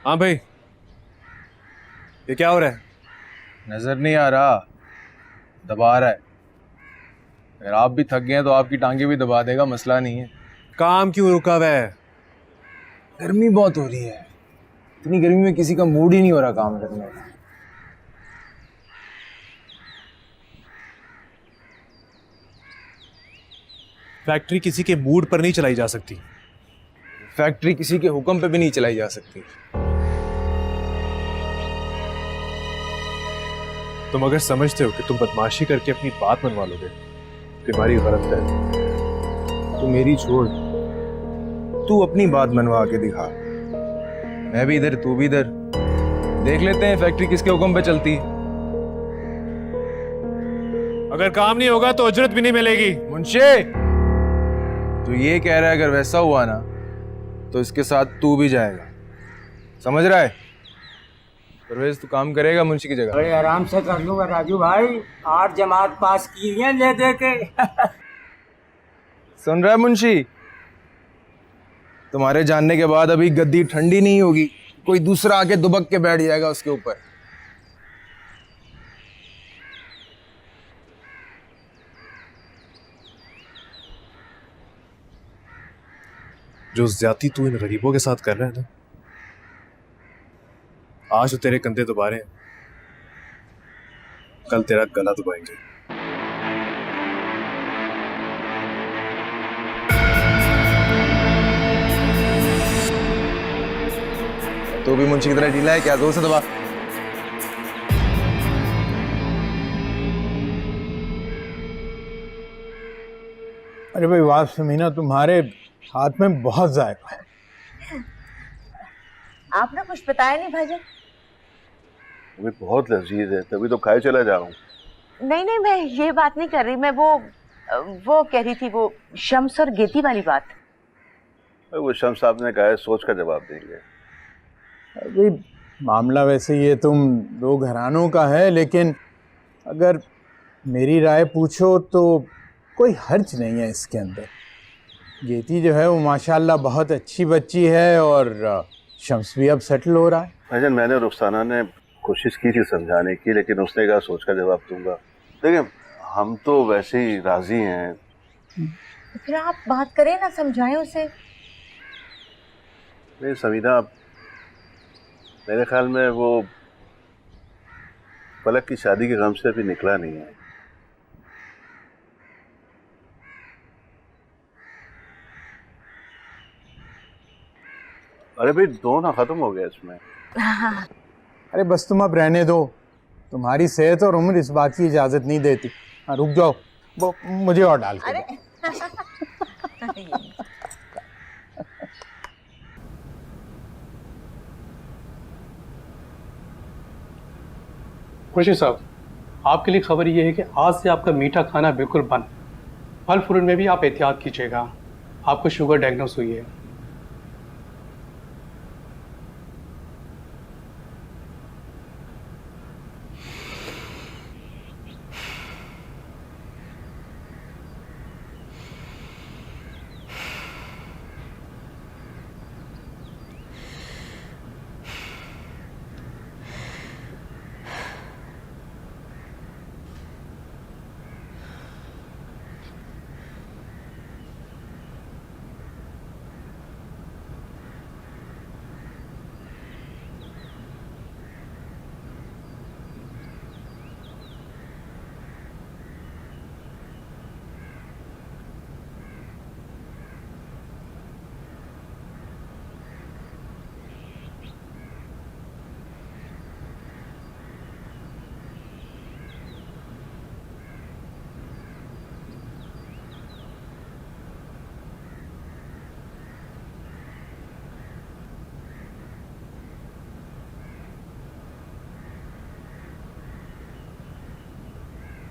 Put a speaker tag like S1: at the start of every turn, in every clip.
S1: हाँ भाई, ये क्या हो रहा है?
S2: नजर नहीं आ रहा, दबा रहा है। अगर आप भी थक गए हैं तो आपकी टांगे भी दबा देगा, मसला नहीं है।
S1: काम क्यों रुका हुआ है?
S2: गर्मी बहुत हो रही है। इतनी गर्मी में किसी का मूड ही नहीं हो रहा काम करने का।
S1: फैक्ट्री किसी के मूड पर नहीं चलाई जा सकती।
S2: फैक्ट्री किसी के हुक्म पे भी नहीं चलाई जा सकती।
S1: तुम अगर समझते हो कि तुम बदमाशी करके अपनी बात मनवा लोगे, तुम्हारी गलत है।
S2: तू मेरी छोड़, तू अपनी बात मनवा के दिखा। मैं भी इधर, तू भी इधर, देख लेते हैं फैक्ट्री किसके हुक्म पे चलती है।
S1: अगर काम नहीं होगा तो उजरत भी नहीं मिलेगी।
S2: मुंशी, तो ये कह रहा है अगर वैसा हुआ ना तो इसके साथ तू भी जाएगा, समझ रहा है? परवेज, तू काम करेगा मुंशी की जगह?
S3: बड़े आराम से कर लूंगा राजू भाई, 8 जमात पास की है ले दे के।
S2: सुन रहा है मुंशी? तुम्हारे जानने के बाद अभी गद्दी ठंडी नहीं होगी, कोई दूसरा आके दुबक के बैठ जाएगा उसके ऊपर।
S1: जो ज्यादती तू इन गरीबों के साथ कर रहा है ना, आज तो तेरे कंधे दबा रहे हैं, कल तेरा गला दबाएंगे।
S2: तो भी मुंशी की तरह ढीला है क्या? जोर से दबा।
S4: अरे भाई वाह समीना, तुम्हारे हाथ में बहुत जायका है।
S5: आपने कुछ बताया नहीं भाईजान।
S6: अभी बहुत लजीज है, तभी तो खाए चला जा रहा हूँ।
S5: नहीं नहीं, मैं ये बात नहीं कर रही, मैं वो कह रही थी, वो शम्स और गेती वाली बात।
S6: वो शम्स साहब ने कहा है सोच कर जवाब देंगे।
S4: अभी मामला वैसे ये तुम दो घरानों का है, लेकिन अगर मेरी राय पूछो तो कोई हर्ज नहीं है इसके अंदर। गेती जो है वो माशाल्लाह बहुत अच्छी बच्ची है और शम्स भी अब सेटल हो रहा है।
S6: भाईजान, मैंने रुखसाना ने कोशिश की थी समझाने की, लेकिन उसने कहा सोच कर जवाब दूंगा। देखिए, हम तो वैसे ही राजी हैं।
S5: फिर आप बात करें ना, समझाएं उसे।
S6: नहीं समीना, मेरे ख्याल में वो पलक की शादी के गम से अभी निकला नहीं है। अरे भाई, दो ना खत्म हो गया इसमें।
S4: अरे बस तुम अब रहने दो, तुम्हारी सेहत और उम्र इस बात की इजाज़त नहीं देती। हाँ रुक जाओ, वो मुझे और डाल के दो।
S7: खुर्शीद साहब, आपके लिए खबर ये है कि आज से आपका मीठा खाना बिल्कुल बंद। फल फ्रूट में भी आप एहतियात कीजिएगा। आपको शुगर डायग्नोस हुई है।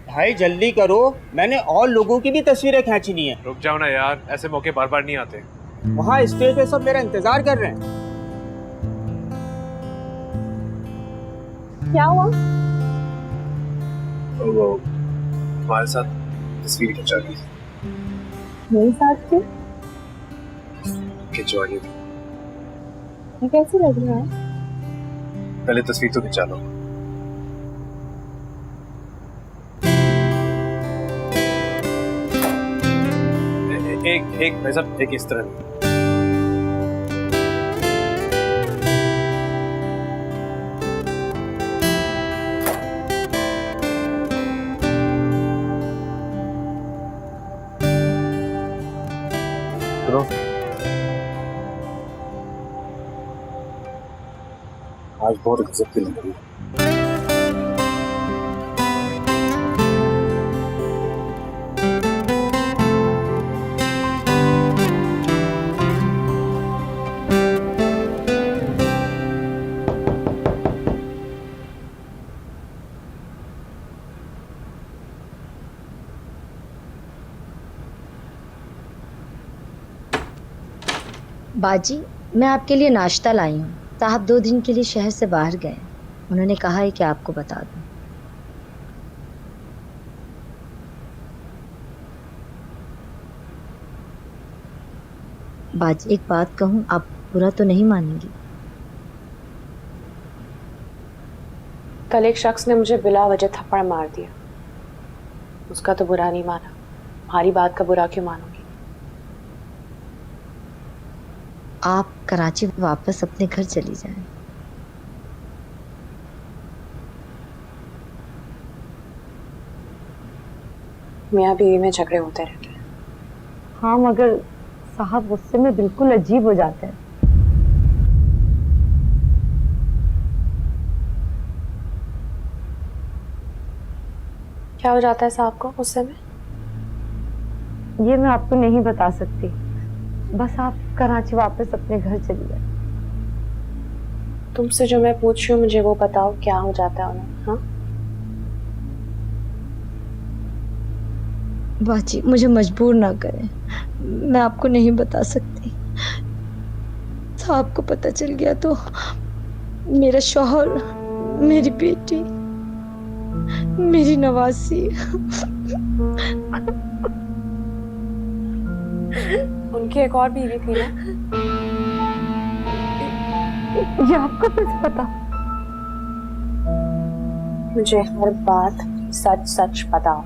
S3: भाई जल्दी करो, मैंने और लोगों की भी तस्वीरें खींचनी है।
S1: रुक जाओ ना यार, ऐसे मौके बार बार नहीं आते।
S3: वहाँ स्टेज पे सब मेरा इंतजार कर रहे हैं।
S5: क्या हुआ?
S1: वो हमारे साथ तस्वीर खिंचा रही थी।
S5: मेरे साथ
S1: खिंचवानी थी।
S5: ये कैसे लग रहा है?
S1: पहले तस्वीर तो खिंचा लो। एक भाई साहब, एक इस तरह। सुनो, आज बहुत गजब की लग रही है।
S8: बाजी, मैं आपके लिए नाश्ता लाई हूँ। साहब 2 दिन के लिए शहर से बाहर गए, उन्होंने कहा है कि आपको बता दूँ। बाजी, एक बात कहूँ, आप बुरा तो नहीं मानेंगी?
S9: कल एक शख्स ने मुझे बिला वजह थप्पड़ मार दिया। उसका तो बुरा नहीं माना, हमारी बात का बुरा क्यों मानूंगी?
S8: आप कराची वापस अपने घर चली जाएं।
S9: मियाँ बीवी में झगड़े होते रहते हैं।
S8: हाँ, मगर साहब गुस्से में बिल्कुल अजीब हो जाते हैं।
S9: क्या हो जाता है साहब को गुस्से में?
S8: ये मैं आपको नहीं बता सकती, बस आप कराची वापस अपने घर चली जाए।
S9: तुमसे जो मैं पूछ रही हूँ मुझे वो बताओ, क्या हो जाता है उन्हें? हाँ,
S8: बाजी, मुझे मजबूर ना करें, मैं आपको नहीं बता सकती। साहब को पता चल गया तो मेरा शौहर, मेरी बेटी, मेरी नवासी।
S9: उनकी एक और बीवी थी ना?
S8: ये आपको कैसे पता?
S9: मुझे हर बात सच सच बताओ।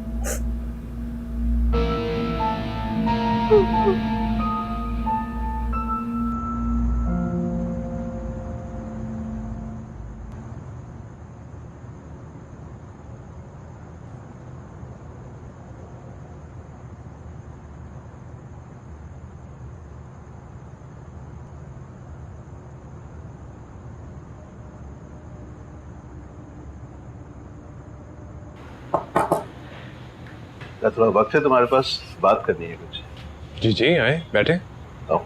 S6: क्या थोड़ा वक्त है तुम्हारे पास? बात करनी है कुछ।
S1: जी जी, आए बैठे।
S6: आओ।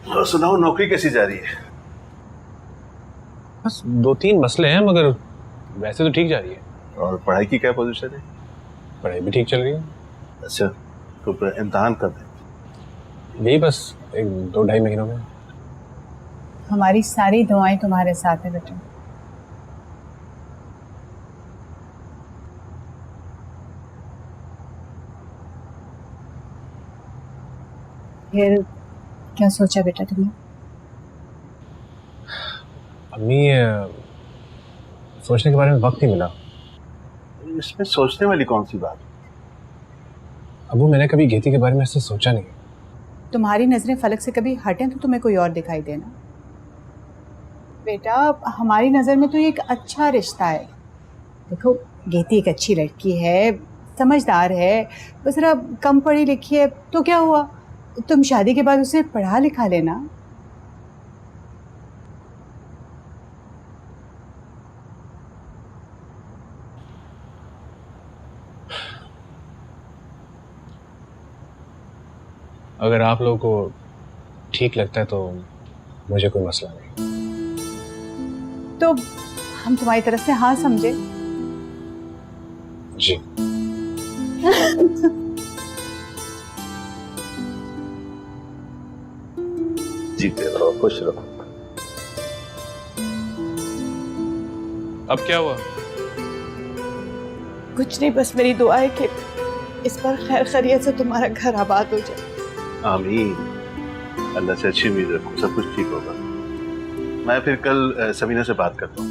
S6: और सुनाओ, नौकरी कैसी जा रही है?
S1: बस 2-3 मसले हैं, मगर वैसे तो ठीक जा रही है।
S6: और पढ़ाई की क्या पोजीशन है?
S1: पढ़ाई भी ठीक चल रही है।
S6: अच्छा, तो फिर इम्तिहान कब है?
S1: यही बस 1-2-2.5 महीनों में।
S10: हमारी सारी दुआएं तुम्हारे साथ है बेटा। फिर क्या सोचा बेटा तुमने?
S1: अम्मी, सोचने के बारे में वक्त नहीं मिला।
S6: इसमें सोचने वाली कौन सी बात?
S1: अबू, मैंने कभी घेती के बारे में ऐसे सोचा नहीं।
S10: तुम्हारी नजरें फलक से कभी हटें तो तुम्हें कोई और दिखाई देना। बेटा, हमारी नज़र में तो ये एक अच्छा रिश्ता है। देखो, गेती एक अच्छी लड़की है, समझदार है, बस जरा कम पढ़ी लिखी है, तो क्या हुआ? तुम शादी के बाद उसे पढ़ा लिखा लेना।
S1: अगर आप लोगों को ठीक लगता है तो मुझे कोई मसला नहीं।
S10: तो हम तुम्हारी तरफ से हाँ समझे।
S1: जी।
S6: जीते रहो, खुश रहो।
S1: अब क्या हुआ?
S10: कुछ नहीं, बस मेरी दुआ है कि इस पर खैर खैरियत से तुम्हारा घर आबाद हो जाए।
S6: आमीन। अल्लाह से अच्छी उम्मीद रखो, सब कुछ ठीक होगा। मैं फिर कल समीना से बात करता हूँ।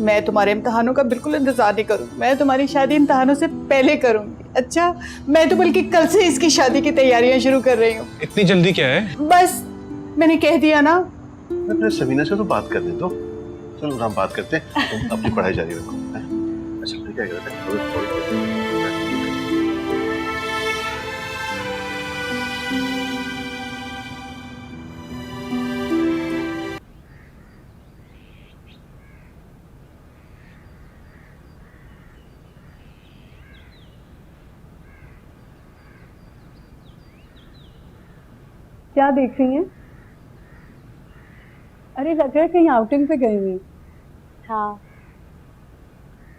S10: मैं तुम्हारे इम्तिहानों का बिल्कुल इंतजार नहीं करूँ, मैं तुम्हारी शादी इम्तिहानों से पहले करूँगी। अच्छा, मैं तो बल्कि कल से इसकी शादी की तैयारियां शुरू कर रही हूँ।
S1: इतनी जल्दी क्या है?
S10: बस मैंने कह दिया ना।
S6: मैं फिर समीना से तो बात करने दो। चलो हम बात करते हैं, तुम अपनी पढ़ाई जारी रखो। अच्छा ठीक है।
S11: क्या देख रही हैं? अरे लग रहा है कहीं आउटिंग पे गई हुई।
S9: हाँ,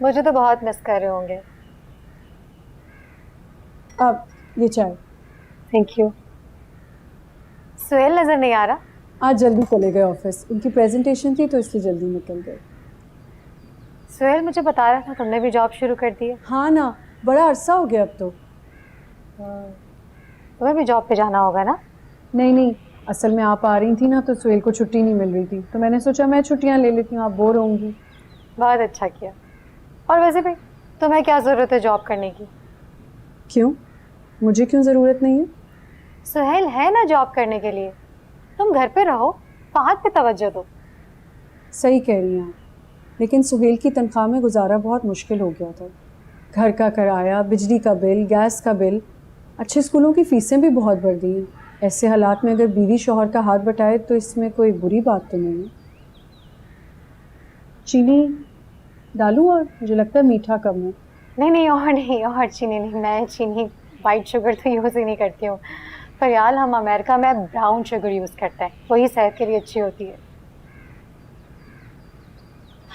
S9: मुझे तो बहुत मिस कर रहे होंगे।
S11: अब ये चाय।
S9: Thank you. सुहेल नजर नहीं आ रहा?
S11: आज जल्दी चले गए ऑफिस, उनकी प्रेजेंटेशन थी तो इसलिए जल्दी निकल गए।
S9: सुहेल मुझे बता रहा था तुमने भी जॉब शुरू कर दी है।
S11: हाँ ना, बड़ा अरसा हो गया अब तो।
S9: तुम्हें भी जॉब पे जाना होगा ना?
S11: नहीं, असल में आप आ रही थी ना तो सुहेल को छुट्टी नहीं मिल रही थी, तो मैंने सोचा मैं छुट्टियां ले लेती हूँ, आप बोर होंगी।
S9: बहुत अच्छा किया। और वैसे भी तुम्हें क्या ज़रूरत है जॉब करने की?
S11: क्यों? मुझे क्यों ज़रूरत नहीं है?
S9: सुहेल है ना जॉब करने के लिए। तुम घर पे रहो, बात पे तवज्जो दो।
S11: सही कह रही हैं आप, लेकिन सुहेल की तनख्वाह में गुजारा बहुत मुश्किल हो गया था। घर का किराया, बिजली का बिल, गैस का बिल, अच्छे स्कूलों की फीसें भी बहुत बढ़ गई हैं। ऐसे हालात में अगर बीवी शौहर का हाथ बटाए तो इसमें कोई बुरी बात तो नहीं है। चीनी डालूं? और मुझे लगता है मीठा कम है।
S9: नहीं, और चीनी नहीं। मैं चीनी वाइट शुगर तो यूज़ ही नहीं करती हूँ। पर यार हम अमेरिका में ब्राउन शुगर यूज़ करते हैं, वही सेहत के लिए अच्छी होती है।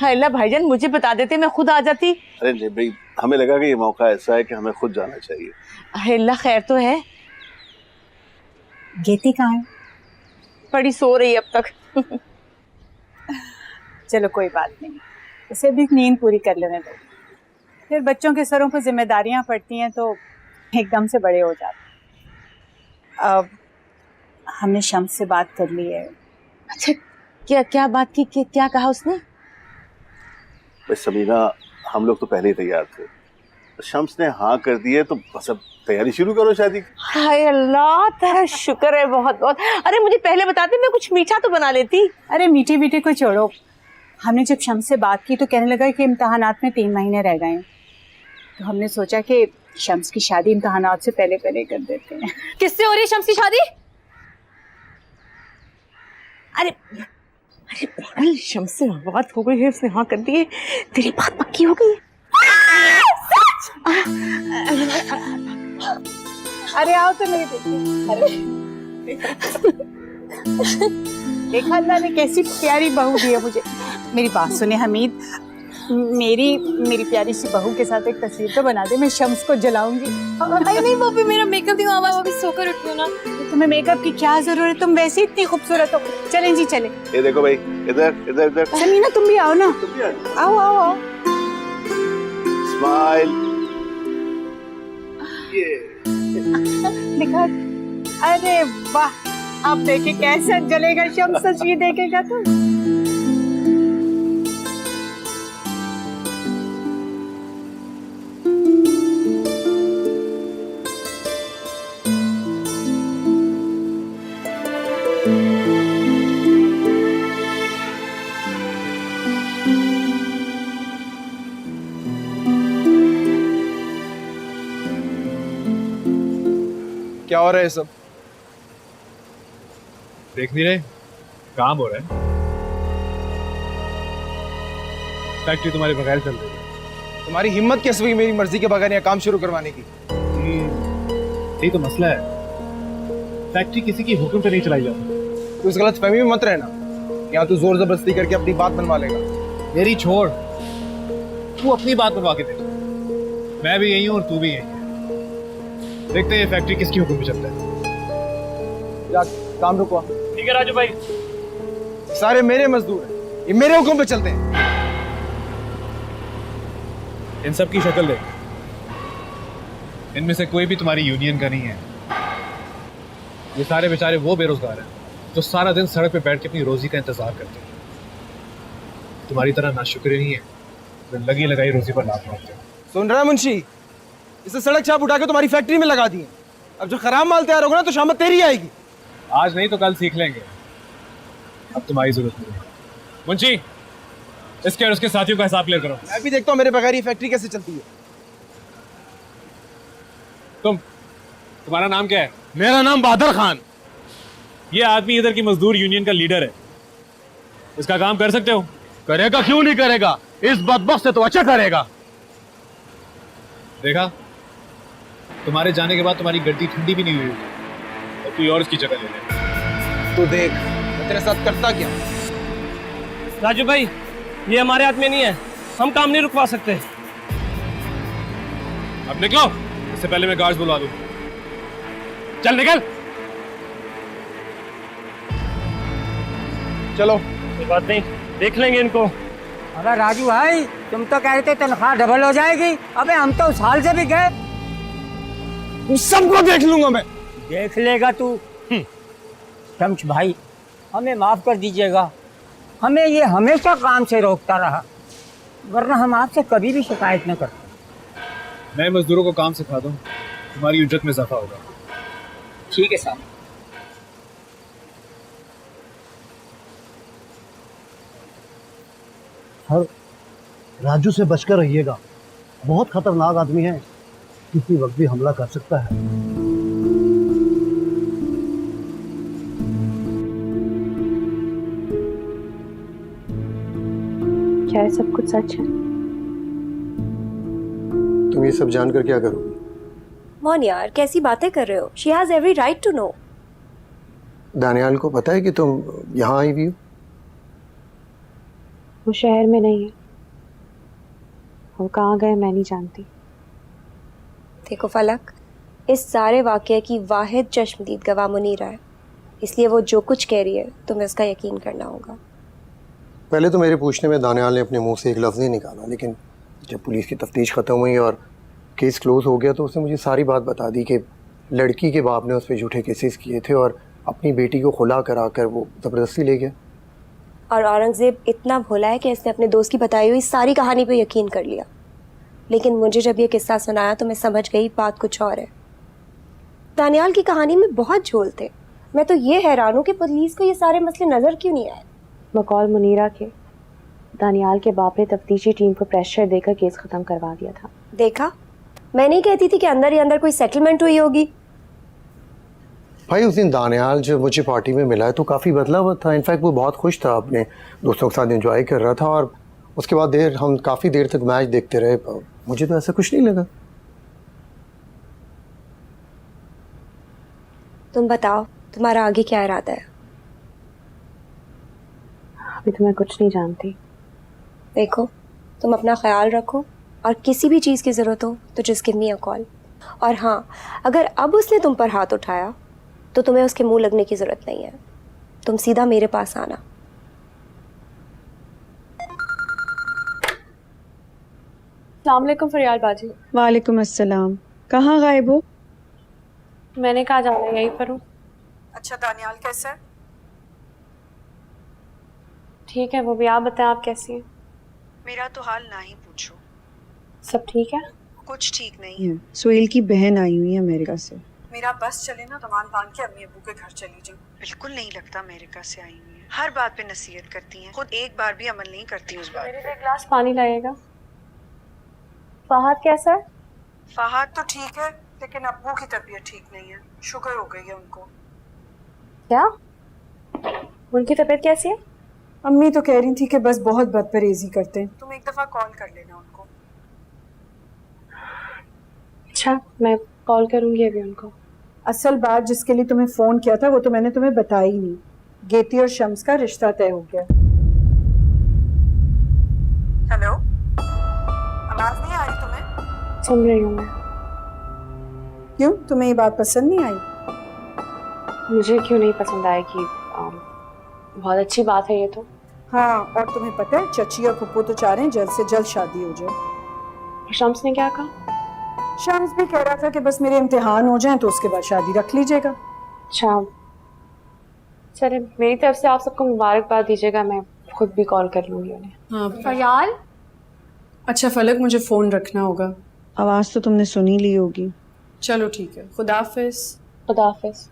S5: अल्लाह भाईजान, मुझे बता देते, मैं खुद आ जाती।
S6: अरे नहीं भाई, हमें लगा कि ये मौका ऐसा है कि हमें खुद जाना चाहिए।
S5: अल्लाह खैर तो है।
S10: गेती कहाँ है?
S5: बड़ी सो रही है अब तक।
S10: चलो कोई बात नहीं, उसे भी नींद पूरी कर लेने दो। फिर बच्चों के सरों पर जिम्मेदारियां पड़ती हैं तो एकदम से बड़े हो जाते हैं। अब हमने शम्स से बात कर ली है।
S5: अच्छा, क्या बात की? क्या कहा उसने?
S6: भाई समीना, हम लोग तो पहले ही तैयार थे, शम्स ने हाँ कर दी है तो बस अब तैयारी शुरू करो शादी की।
S5: हाय अल्लाह, तेरा शुक्र है बहुत बहुत। अरे मुझे पहले बताते, मैं कुछ मीठा तो बना लेती।
S10: अरे मीठी मीठी को छोड़ो, हमने जब शम्स से बात की तो कहने लगा कि इम्तहानात में 3 महीने रह गए हैं, तो हमने सोचा कि शम्स की शादी इम्तहानात से पहले कर देते हैं।
S5: किससे हो रही है शम्स की शादी? अरे पागल, शम्स से बात हो गई है, उसने हाँ कर दी है, तेरी बात पक्की हो गई है।
S10: अरे आओ तो नहीं देखा अल्लाह ने कैसी प्यारी बहू दी है मुझे। मेरी बात सुने हमीद, मेरी प्यारी सी बहू के साथ एक तस्वीर तो बना दे, मैं शम्स को जलाऊंगी।
S8: नहीं भाभी, मेरा मेकअप नहीं हुआ, भाभी सोकर उठी हूँ ना।
S10: तुम्हें मेकअप की क्या जरूरत, तुम वैसे इतनी खूबसूरत हो। चलें जी चलें।
S6: ये देखो भाई, इधर
S10: समीना तुम भी आओ ना, आओ।
S6: स्माइल।
S10: दिखा। अरे वाह, अब देखे कैसे जलेगा शम्स, तस्वीर देखेगा तो।
S2: क्या हो रहा है सब?
S1: देख नहीं रहे, काम हो रहा है। फैक्ट्री तुम्हारे बगैर चल रही है।
S2: तुम्हारी हिम्मत कैसे हुई मेरी मर्जी के बगैर यहाँ काम शुरू करवाने की?
S1: यही तो मसला है, फैक्ट्री किसी की हुक्म पे नहीं चलाई जाती।
S2: तू इस गलत फहमी में मत रहना, यहाँ तू जोर जबरदस्ती करके अपनी बात बनवा लेगा।
S1: मेरी छोड़, तू अपनी बात बनवा के देख। मैं भी यही हूँ और तू भी यही है। देखते हैं फैक्ट्री किसकी हुक्म पे चलता है।
S2: जा, काम रुकवा।
S1: ठीक है राजू भाई।
S2: सारे मेरे मजदूर हैं, ये मेरे हुक्म पे चलते हैं।
S1: इन सब की शक्ल देख, इनमें से कोई भी तुम्हारी यूनियन का नहीं है। ये सारे बेचारे वो बेरोजगार हैं जो सारा दिन सड़क पे बैठ के अपनी रोजी का इंतजार करते हैं। तुम्हारी तरह नाशुक्र नहीं है जो लगी लगाई रोजी पर लात मारते हैं।
S2: सुन रहा है मुंशी, इसे सड़क छाप उठा के तुम्हारी फैक्ट्री में लगा दिए। अब जो खराब माल तैयार होगा ना तो शामत तेरी आएगी।
S1: आज नहीं तो कल सीख लेंगे, अब तुम्हारी जरूरत नहीं है। मुंशी, इसके और उसके साथियों का हिसाब क्लियर करो।
S2: मैं भी देखता हूँ मेरे बगैर ये फैक्ट्री कैसे चलती है।
S1: तुम्हारा नाम क्या है?
S2: मेरा नाम बहादुर खान।
S1: ये आदमी इधर की मजदूर यूनियन का लीडर है, इसका काम कर सकते हो?
S2: करेगा, क्यों नहीं करेगा, इस बदबख्त से तो अच्छा करेगा।
S1: देखा, तुम्हारे जाने के बाद तुम्हारी गड्डी ठंडी भी नहीं हुई होगी और कोई और इसकी जगह ले ले।
S2: तो देख मैं तेरे साथ करता क्या।
S12: राजू भाई, ये हमारे हाथ में नहीं है, हम काम नहीं रुकवा सकते।
S1: अब निकलो, इससे पहले मैं गार्ड्स बुला दूं। चल निकल।
S2: चलो,
S12: कोई बात नहीं, देख लेंगे इनको।
S3: अबे राजू भाई, तुम तो कह रहे थे तनख्वाह डबल हो जाएगी। अबे हम तो उस हाल से भी गए।
S2: उस सबको देख लूंगा मैं।
S3: देख लेगा तू। शम्स भाई, हमें माफ कर दीजिएगा, हमें ये हमेशा काम से रोकता रहा, वरना हम आपसे कभी भी शिकायत न करते।
S1: मैं मजदूरों को काम सिखा दूं, तुम्हारी उज्जत में इजाफा होगा।
S3: ठीक है साहब।
S13: सर, राजू से बचकर रहिएगा, बहुत खतरनाक आदमी है, किसी वक्त भी हमला कर सकता है।
S9: क्या सब कुछ सच है?
S13: तुम ये सब जानकर क्या करोगी?
S14: मोहन यार, कैसी बातें कर रहे हो? She has every right to know.
S13: Daniyal को पता है कि तुम यहाँ आई हुई हो?
S9: वो शहर में नहीं है, वो कहाँ गए मैं नहीं जानती।
S14: देखो फलक, इस सारे वाकये की वाहिद चश्मदीद गवाह मुनीरा है, इसलिए वो जो कुछ कह रही है तुम्हें उसका यकीन करना होगा।
S13: पहले तो मेरे पूछने में दानियाल ने अपने मुंह से एक लफ्ज़ नहीं निकाला, लेकिन जब पुलिस की तफ्तीश ख़त्म हुई और केस क्लोज हो गया तो उसने मुझे सारी बात बता दी कि लड़की के बाप ने उस पर झूठे केसेस किए थे और अपनी बेटी को खुला कराकर वो ज़बरदस्ती ले गया।
S14: और औरंगज़ेब इतना भोला है कि इसने अपने दोस्त की बताई हुई सारी कहानी पे यकीन कर लिया। लेकिन मुझे जब ये किस्सा सुनाया तो मैं समझ गई बात कुछ और है। दानियाल की कहानी में बहुत झोल थे। मैं तो ये हैरान हूँ कि पुलिस को ये सारे मसले नज़र क्यों नहीं आए।
S9: बकौल मुनीरा के, दानियाल के बाप ने तफ्तीशी टीम को प्रेशर देकर केस ख़त्म करवा दिया था।
S14: देखा, मैं नहीं कहती थी कि अंदर ही अंदर कोई सेटलमेंट हुई होगी।
S13: भाई उस दिन दानियाल जब मुझे पार्टी में मिला है तो काफ़ी बदला हुआ था। इनफैक्ट वो बहुत खुश था, अपने दोस्तों के साथ एंजॉय कर रहा था और उसके बाद हम काफ़ी देर तक मैच देखते रहे। मुझे तो ऐसा कुछ नहीं लगा।
S14: तुम बताओ, तुम्हारा आगे क्या इरादा है?
S9: अभी तो मैं कुछ नहीं जानती।
S14: देखो, तुम अपना ख्याल रखो और किसी भी चीज़ की ज़रूरत हो तो just give me a call. और हाँ, अगर अब उसने तुम पर हाथ उठाया तो तुम्हें उसके मुंह लगने की ज़रूरत नहीं है, तुम सीधा मेरे पास आना।
S9: अस्सलाम वालेकुम फरियाल बाजी।
S11: वालेकुम अस्सलाम। कहाँ गायब हो?
S9: मैंने कहा जाना, यहीं पर हूँ।
S10: अच्छा, दानियाल कैसा है?
S9: ठीक है वो भी। आप बताएं, आप कैसी हैं?
S10: मेरा तो हाल ना ही पूछो।
S9: सब ठीक है?
S10: कुछ ठीक नहीं है।
S11: सुहेल की बहन आई हुई है अमेरिका से।
S10: मेरा बस चले ना तो मान बांध के अम्मी अब्बू के घर चली जाऊँ। बिल्कुल नहीं लगता अमेरिका से आई हुई है। हर बात पे नसीहत करती हैं, खुद एक बार भी अमल नहीं करती उस बात।
S9: मेरे लिए एक गिलास पानी लाएगा। फहद कैसा है?
S10: फहद तो ठीक है, लेकिन अब्बू की तबीयत ठीक नहीं है, शुगर हो गई है उनको।
S9: क्या? उनकी तबीयत कैसी है?
S11: अम्मी तो कह रही थी कि बस बहुत बदपरहेजी करते हैं।
S10: तुम एक दफा कॉल कर लेना उनको।
S9: अच्छा, मैं कॉल करूंगी अभी उनको।
S11: असल बात जिसके लिए तुम्हें फ़ोन किया था वो तो मैंने तुम्हें बताई नहीं। गेती और शम्स का रिश्ता तय हो गया।
S10: हेलो, आवाज नहीं आ रही तुम्हें?
S9: सुन रही हूँ मैं।
S11: क्यों, तुम्हें ये बात पसंद नहीं आई?
S9: मुझे क्यों नहीं पसंद आएगी? बहुत अच्छी बात है ये तो।
S11: हाँ, और तुम्हें पता है चची और पप्पू तो चाह रहे हैं जल्द से जल्द शादी हो जाए।
S9: शम्स ने क्या कहा?
S11: शम्स भी कह रहा था कि बस मेरे इम्तिहान हो जाएं तो उसके बाद शादी रख लीजिएगा।
S5: अच्छा चले, मेरी तरफ से आप सबको मुबारकबाद दीजिएगा, मैं खुद भी कॉल कर लूँगी उन्हें।
S11: हाँ
S5: फयाल।
S11: अच्छा फलक, मुझे फ़ोन रखना होगा।
S10: आवाज़ तो तुमने सुनी ली होगी।
S11: चलो ठीक है, खुदा हाफिज।
S5: खुदा हाफिज।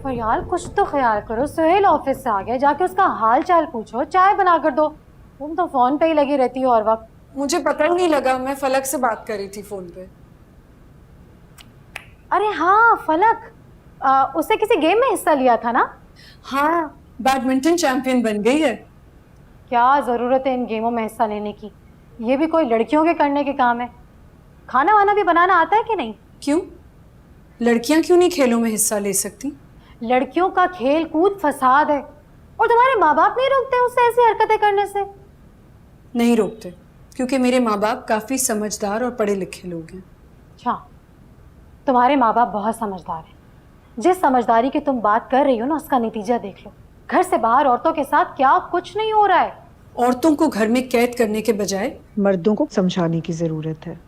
S9: फरियाल कुछ तो ख्याल करो, सुहेल ऑफिस से आ गया, जाके उसका हाल चाल पूछो, चाय बना कर दो। तुम तो फोन पे ही लगी रहती हो हर वक्त।
S11: मुझे पता ही नहीं लगा, मैं फलक से बात कर रही थी फ़ोन पे।
S9: अरे हाँ फलक, उसने किसी गेम में हिस्सा लिया था ना?
S11: हाँ, बैडमिंटन चैंपियन बन गई है।
S9: क्या ज़रूरत है इन गेमों में हिस्सा लेने की, ये भी कोई लड़कियों के करने के काम है। खाना वाना भी बनाना आता है कि नहीं?
S11: क्यों, लड़कियां क्यों नहीं खेलों में हिस्सा ले सकती?
S9: लड़कियों का खेल कूद फसाद है, और तुम्हारे माँ बाप नहीं रोकते उससे ऐसी हरकतें करने से?
S11: नहीं रोकते, क्योंकि मेरे माँ बाप काफ़ी समझदार और पढ़े लिखे लोग हैं।
S9: अच्छा, तुम्हारे माँ बाप बहुत समझदार हैं। जिस समझदारी की तुम बात कर रही हो ना, उसका नतीजा देख लो। घर से बाहर औरतों के साथ क्या कुछ नहीं हो रहा है।
S11: औरतों को घर में कैद करने के बजाय
S10: मर्दों को समझाने की ज़रूरत है।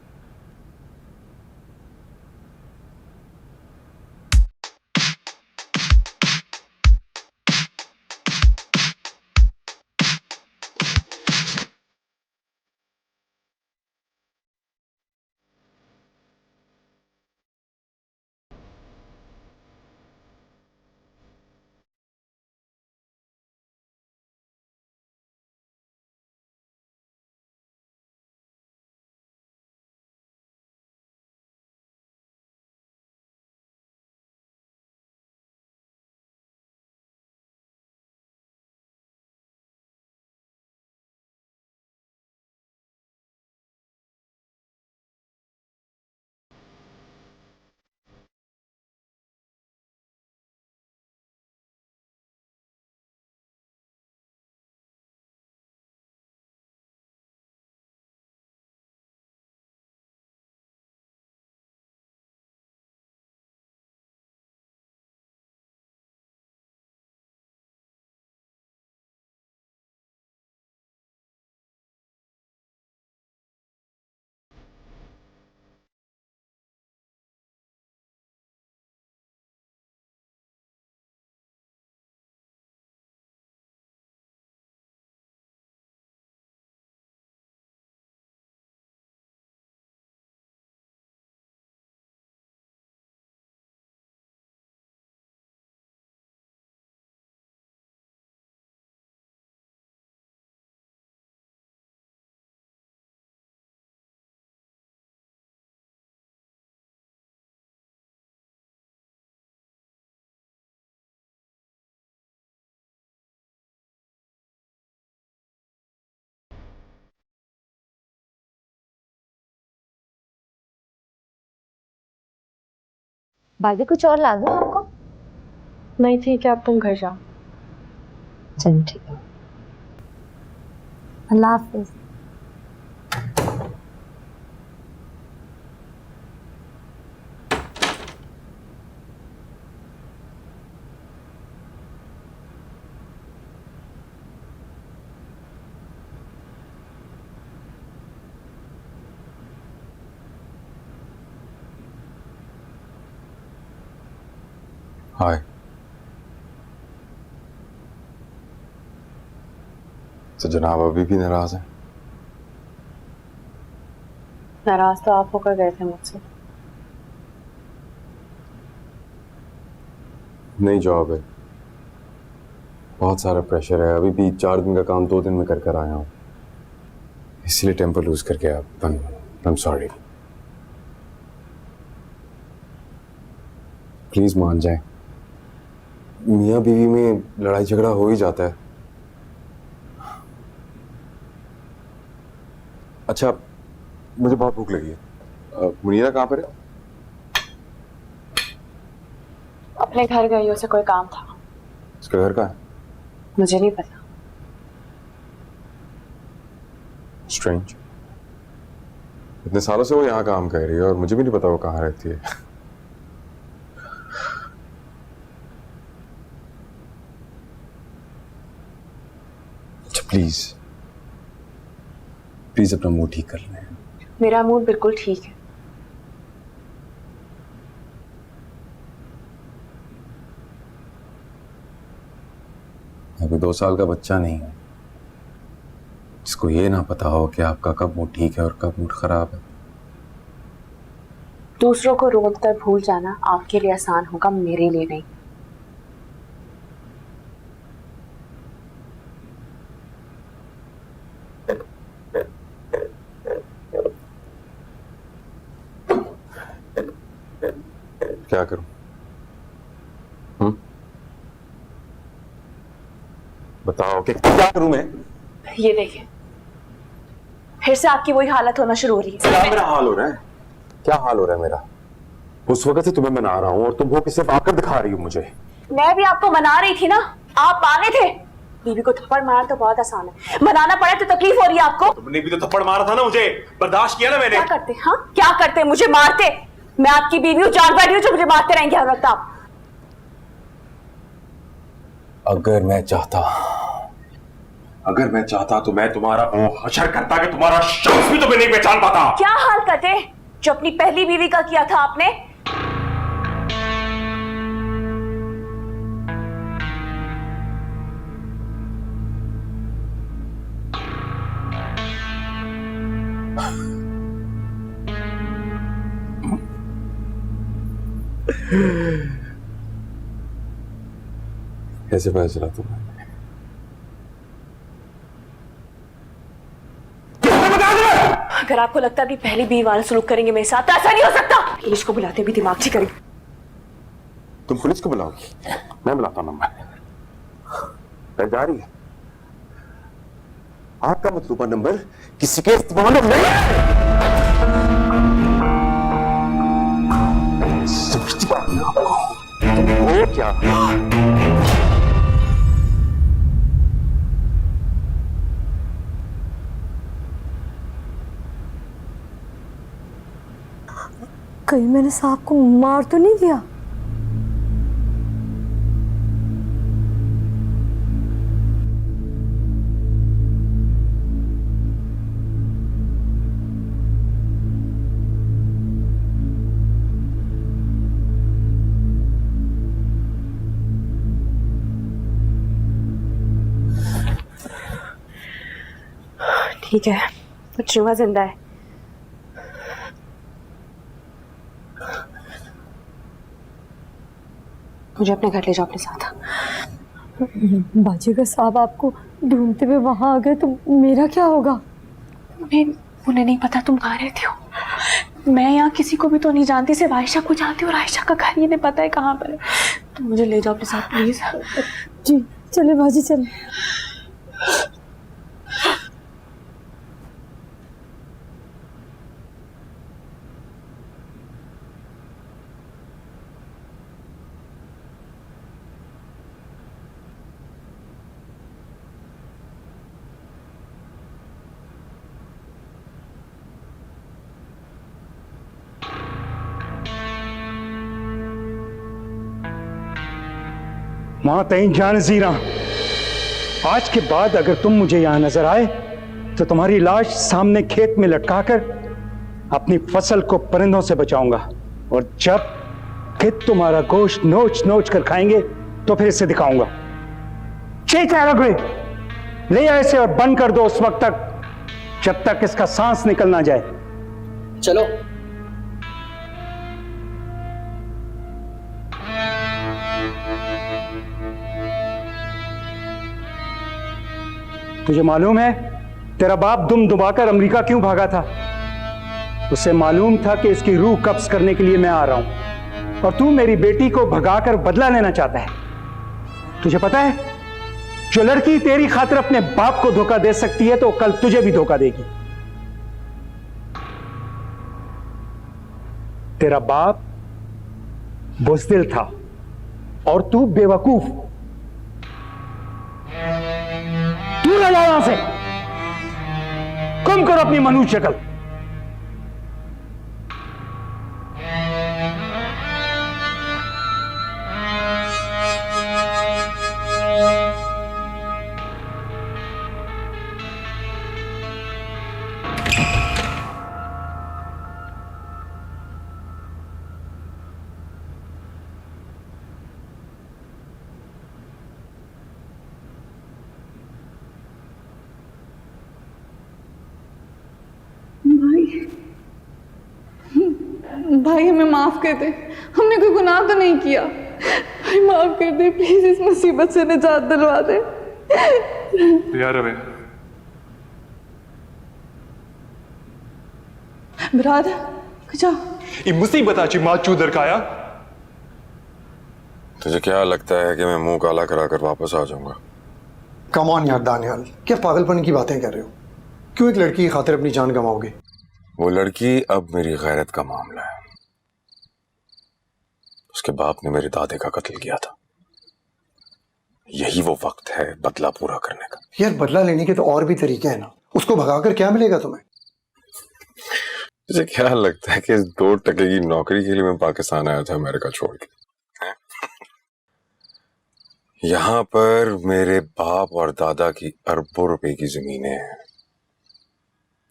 S8: भाभी कुछ और ला दूं आपको?
S5: नहीं ठीक है, अब तुम घर जाओ।
S8: चलो ठीक है, अल्लाह हाफिज।
S2: हाय। तो जनाब अभी भी नाराज हैं?
S5: नाराज तो आप होकर गए थे मुझसे।
S2: नई जॉब है, बहुत सारा प्रेशर है, अभी भी 4 दिन का काम 2 दिन में कर कर आया हूँ, इसलिए टेम्पर लूज करके आप आई एम सॉरी। प्लीज मान जाए, मियाँ बीवी में लड़ाई झगड़ा हो ही जाता है। अच्छा, मुझे बहुत भूख लगी है, मुनीरा कहाँ पर है?
S5: अपने घर गई, उसे कोई काम था।
S15: उसके घर का है?
S5: मुझे नहीं पता।
S15: स्ट्रेंज। इतने सालों से वो यहाँ काम कर रही है और मुझे भी नहीं पता वो कहाँ रहती है। प्लीज प्लीज अपना मूड ठीक कर लें।
S5: मेरा मूड बिल्कुल ठीक है।
S15: अभी 2 साल का बच्चा नहीं है जिसको ये ना पता हो कि आपका कब मूड ठीक है और कब मूड खराब है।
S5: दूसरों को रोक कर भूल जाना आपके लिए आसान होगा, मेरे लिए नहीं।
S15: क्या करूं? बताओ कि क्या करूं मैं?
S5: ये देखिए, फिर से आपकी वही हालत होना शुरू हो रही है।
S15: क्या मेरा हाल हो रहा है? क्या हाल हो रहा है मेरा? उस वक्त से तुम्हें मना रहा हूं और तुम वो किसे आकर दिखा रही हो मुझे।
S5: मैं भी आपको मना रही थी ना, आप माने थे। बीवी को थप्पड़ मारना तो बहुत आसान है, मनाना पड़े तो तकलीफ हो रही है आपको।
S15: तुमने भी तो थप्पड़ मारा था ना मुझे, बर्दाश्त किया ना मैंने।
S5: क्या करते? हाँ क्या करते? मुझे मारते। मैं आपकी बीवी हूँ, जान बैठी हूँ जो मुझे मारते रहेंगे हर वक्त आप।
S15: अगर मैं चाहता तो मैं तुम्हारा हशर करता कि तुम्हारा शख्स भी तुम्हें नहीं पहचान पाता।
S5: क्या हाल करते जो अपनी पहली बीवी का किया था आपने?
S15: कैसे पता चला तुम्हें?
S5: अगर आपको लगता है कि पहली बीवी वाला सलूक करेंगे मेरे साथ, तो ऐसा नहीं हो सकता। पुलिस को बुलाते भी दिमाग ठीक करेंगे।
S15: तुम पुलिस को बुलाओगी? मैं बुलाता हूं नंबर। जा रही है? आपका मतलूबा नंबर किसी के इस्तेमाल में नहीं समझती बात नहीं आपको। तुम हो क्या?
S14: कहीं मैंने सांप को मार तो नहीं दिया?
S5: ठीक है, चूहा जिंदा है। मुझे अपने घर ले जाओ अपने साथ।
S11: बाजीगर साहब आपको ढूंढते हुए वहां आ गए तो मेरा क्या होगा?
S5: उन्हें नहीं पता तुम कहाँ रहती हो। मैं यहाँ किसी को भी तो नहीं जानती, सिर्फ आयशा को जानती हूँ और आयशा का घर ये नहीं पता है कहाँ पर है। तुम मुझे ले जाओ अपने साथ प्लीज।
S11: जी चले बाजी चले।
S16: मां तईं जान ज़ीरा, आज के बाद अगर तुम मुझे यहां नजर आए तो तुम्हारी लाश सामने खेत में लटकाकर अपनी फसल को परिंदों से बचाऊंगा, और जब फिर तुम्हारा गोश्त नोच नोच कर खाएंगे तो फिर इसे दिखाऊंगा। ले आए इसे और बंद कर दो उस वक्त तक जब तक इसका सांस निकल ना जाए।
S12: चलो।
S16: तुझे मालूम है तेरा बाप दुम दुबाकर अमेरिका क्यों भागा था? उसे मालूम था कि इसकी रूह कब्ज करने के लिए मैं आ रहा हूं, और तू मेरी बेटी को भगाकर बदला लेना चाहता है। तुझे पता है, जो लड़की तेरी खातिर अपने बाप को धोखा दे सकती है तो कल तुझे भी धोखा देगी। तेरा बाप बुज़दिल था, और तू बेवकूफ। तू ना जा यहां से, कम करो अपनी मनुष्य शक्ल।
S17: भाई हमें माफ कर दे, हमने कोई गुनाह तो नहीं किया। भाई माफ कर दे प्लीज, इस मुसीबत से निजात दिलवा दे।
S18: यार रवे
S17: बिरादर कुछ
S18: ये मुसीबत आची माँ चूदर काया।
S15: तुझे क्या लगता है कि मैं मुंह काला करा कर वापस आ जाऊंगा?
S13: कम ऑन यार दानियाल, क्या पागलपन की बातें कर रहे हो? क्यों एक लड़की की खातिर अपनी जान गंवाओगे?
S15: वो लड़की अब मेरी गैरत का मामला है। उसके बाप ने मेरे दादे का कत्ल किया था। यही वो वक्त है बदला पूरा करने का।
S13: यार बदला लेने के तो और भी तरीके हैं ना, उसको भगाकर क्या मिलेगा तुम्हें?
S15: तुझे क्या लगता है कि इस 2 टके की नौकरी के लिए मैं पाकिस्तान आया था अमेरिका छोड़ के? यहां पर मेरे बाप और दादा की अरबों रुपए की जमीनें हैं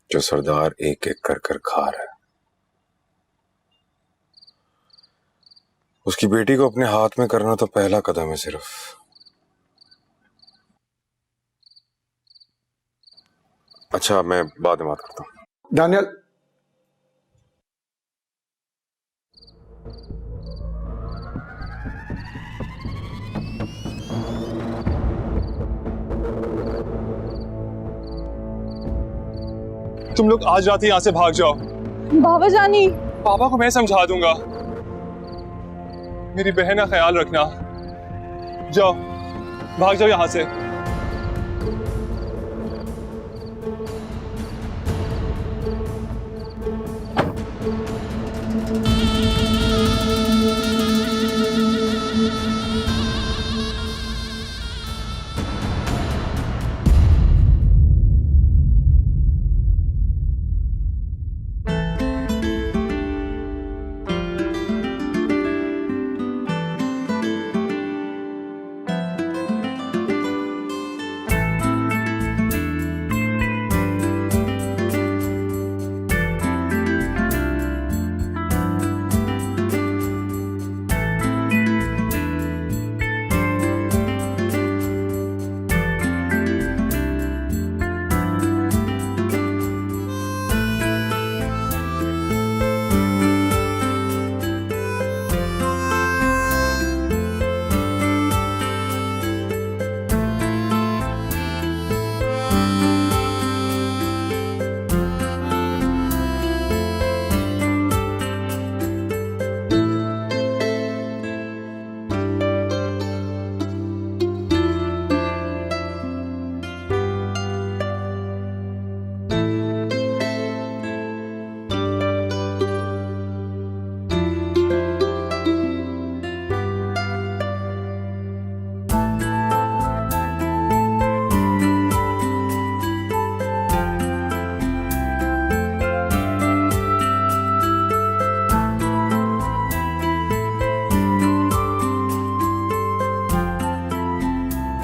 S15: जो सरदार एक एक कर कर खा रहा है। उसकी बेटी को अपने हाथ में करना तो पहला कदम है सिर्फ। अच्छा मैं बाद में बात करता हूं।
S13: दानियाल
S18: तुम लोग आज रात ही यहाँ से भाग जाओ।
S17: बाबा जानी,
S18: पापा को मैं समझा दूंगा। मेरी बहन का ख्याल रखना। जाओ, भाग जाओ यहाँ से।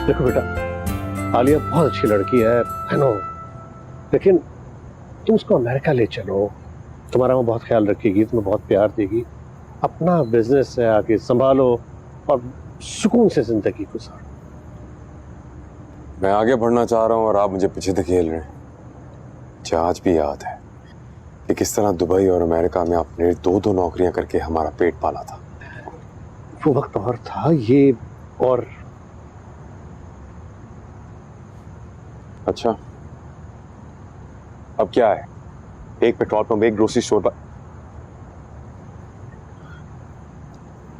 S19: देखो बेटा, आलिया बहुत अच्छी लड़की है नो, लेकिन तुम उसको अमेरिका ले चलो, तुम्हारा वो बहुत ख्याल रखेगी, तुम्हें बहुत प्यार देगी, अपना बिजनेस है आगे संभालो और सुकून से जिंदगी गुजारो।
S15: मैं आगे बढ़ना चाह रहा हूँ और आप मुझे पीछे धकेल रहे हैं। मुझे आज भी याद है कि किस तरह दुबई और अमेरिका में आपने 2-2 नौकरियां करके हमारा पेट पाला था।
S19: वो वक्त और था, ये और
S15: अच्छा अब क्या है? एक पेट्रोल पंप, एक ग्रोसरी स्टोर पर।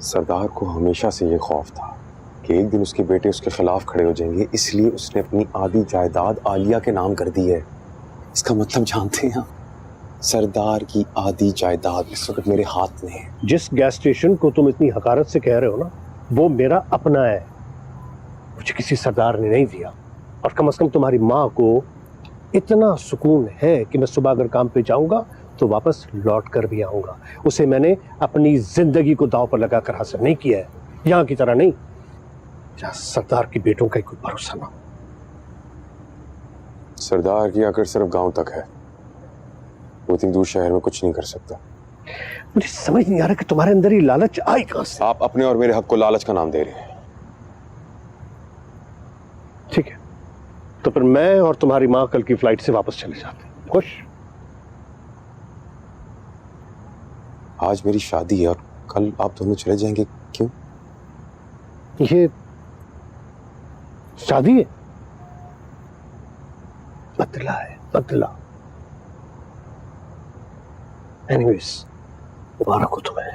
S15: सरदार को हमेशा से ये खौफ था कि एक दिन उसके बेटे उसके खिलाफ खड़े हो जाएंगे, इसलिए उसने अपनी आधी जायदाद आलिया के नाम कर दी है। इसका मतलब जानते हैं आप? सरदार की आधी जायदाद इस वक्त मेरे हाथ में है।
S19: जिस गैस स्टेशन को तुम इतनी हकारत से कह रहे हो ना, वो मेरा अपना है, मुझे किसी सरदार ने नहीं दिया। और कम से कम तुम्हारी माँ को इतना सुकून है कि मैं सुबह अगर काम पे जाऊंगा तो वापस लौट कर भी आऊंगा। उसे मैंने अपनी जिंदगी को दांव पर लगाकर हासिल नहीं किया है, यहाँ की तरह नहीं जहाँ सरदार की बेटों का कोई भरोसा ना हो।
S15: सरदार की आकर सिर्फ गांव तक है, वो इतनी दूर शहर में कुछ नहीं कर सकता।
S19: मुझे समझ नहीं आ रहा कि तुम्हारे अंदर ये लालच आई कहां से।
S15: आप अपने और मेरे हक को लालच का नाम दे रहे हैं।
S19: ठीक है, तो फिर मैं और तुम्हारी माँ कल की फ्लाइट से वापस चले जाते हैं। खुश?
S15: आज मेरी शादी है और कल आप दोनों चले जाएंगे, क्यों?
S19: ये शादी है? बदला है, बदला। एनीवेज, मुबारक हो तुम्हें।